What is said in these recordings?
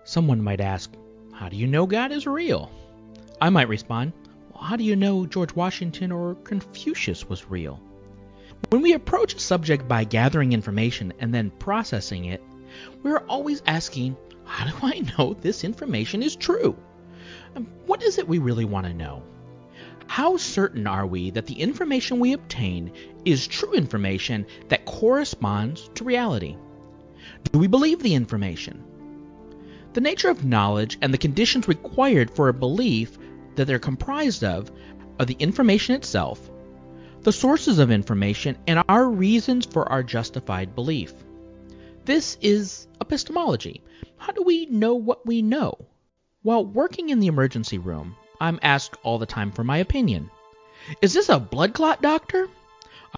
Someone might ask, how do you know God is real? I might respond, well, how do you know George Washington or Confucius was real? When we approach a subject by gathering information and then processing it, we're always asking, how do I know this information is true? What is it we really want to know? How certain are we that the information we obtain is true information that corresponds to reality? Do we believe the information? The nature of knowledge and the conditions required for a belief that they're comprised of are the information itself, the sources of information, and our reasons for our justified belief. This is epistemology. How do we know what we know? While working in the emergency room, I'm asked all the time for my opinion. Is this a blood clot, doctor?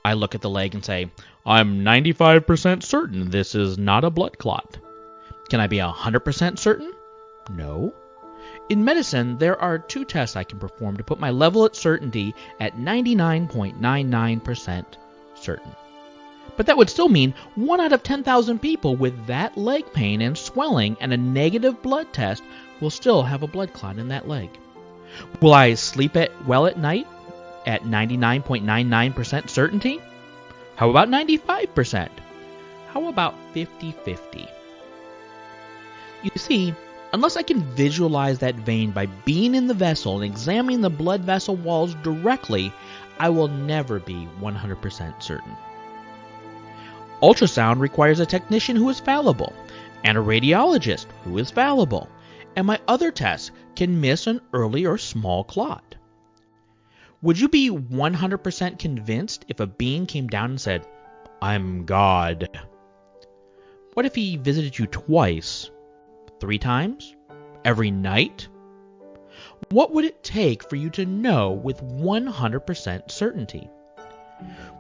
I look at the leg and say, I'm 95% certain this is not a blood clot. Can I be 100% certain? No. In medicine, there are two tests I can perform to put my level of certainty at 99.99% certain. But that would still mean 1 out of 10,000 people with that leg pain and swelling and a negative blood test will still have a blood clot in that leg. Will I sleep well at night at 99.99% certainty? How about 95%? How about 50-50? You see, unless I can visualize that vein by being in the vessel and examining the blood vessel walls directly, I will never be 100% certain. Ultrasound requires a technician who is fallible, and a radiologist who is fallible, and my other tests can miss an early or small clot. Would you be 100% convinced if a being came down and said, I'm God? What if he visited you twice? 3 times? Every night? What would it take for you to know with 100% certainty?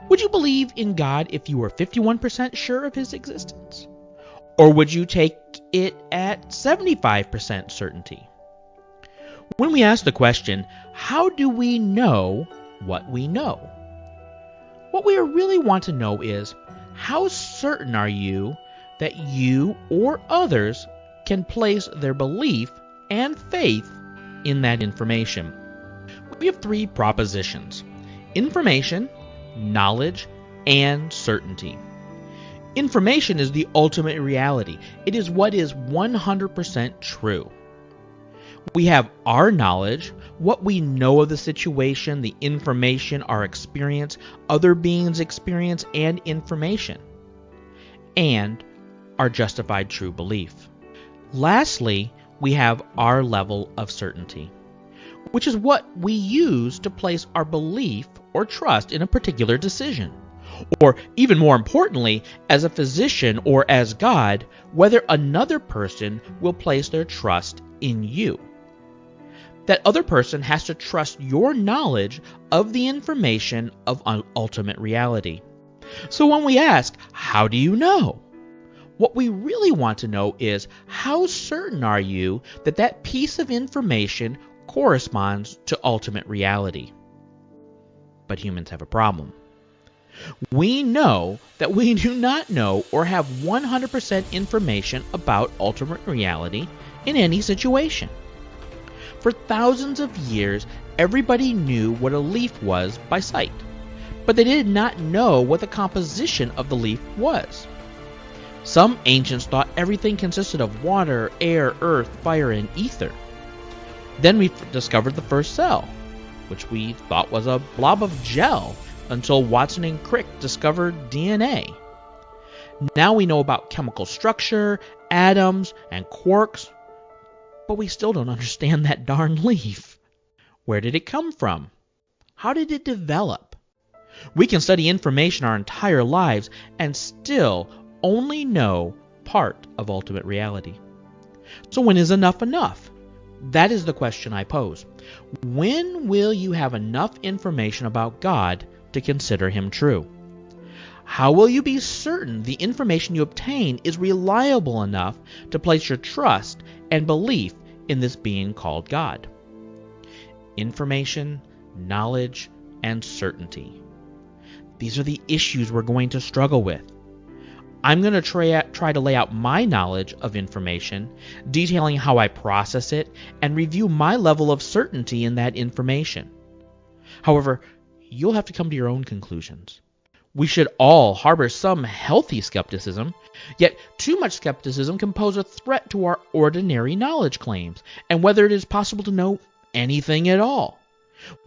Would you believe in God if you were 51% sure of his existence? Or would you take it at 75% certainty? When we ask the question, how do we know what we know? What we really want to know is, how certain are you that you or others can place their belief and faith in that information? We have 3 propositions: information, knowledge, and certainty. Information is the ultimate reality. It is what is 100% true. We have our knowledge, what we know of the situation, the information, our experience, other beings' experience and information, and our justified true belief. Lastly, we have our level of certainty, which is what we use to place our belief or trust in a particular decision. Or, even more importantly, as a physician or as God, whether another person will place their trust in you. That other person has to trust your knowledge of the information of ultimate reality. So when we ask, how do you know? What we really want to know is, how certain are you that that piece of information corresponds to ultimate reality? But humans have a problem. We know that we do not know or have 100% information about ultimate reality in any situation. For thousands of years, everybody knew what a leaf was by sight, but they did not know what the composition of the leaf was. Some ancients thought everything consisted of water, air, earth, fire, and ether. Then we discovered the first cell, which we thought was a blob of gel until Watson and Crick discovered DNA. Now we know about chemical structure, atoms, and quarks, but we still don't understand that darn leaf. Where did it come from? How did it develop? We can study information our entire lives and still only know part of ultimate reality. So when is enough enough? That is the question I pose. When will you have enough information about God to consider him true? How will you be certain the information you obtain is reliable enough to place your trust and belief in this being called God? Information, knowledge, and certainty. These are the issues we're going to struggle with. I'm going to try to lay out my knowledge of information, detailing how I process it, and review my level of certainty in that information. However, you'll have to come to your own conclusions. We should all harbor some healthy skepticism, yet too much skepticism can pose a threat to our ordinary knowledge claims and whether it is possible to know anything at all.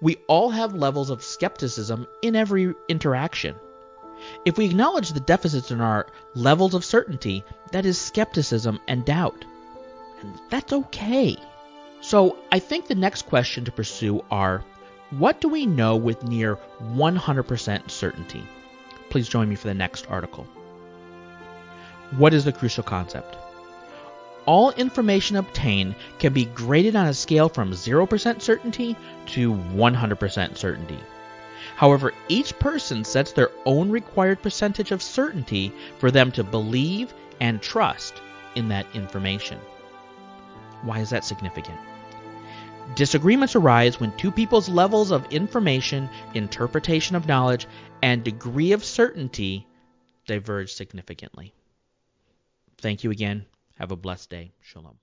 We all have levels of skepticism in every interaction. If we acknowledge the deficits in our levels of certainty, that is skepticism and doubt. And that's okay. So I think the next question to pursue are, what do we know with near 100% certainty? Please join me for the next article. What is the crucial concept? All information obtained can be graded on a scale from 0% certainty to 100% certainty. However, each person sets their own required percentage of certainty for them to believe and trust in that information. Why is that significant? Disagreements arise when two people's levels of information, interpretation of knowledge, and degree of certainty diverge significantly. Thank you again. Have a blessed day. Shalom.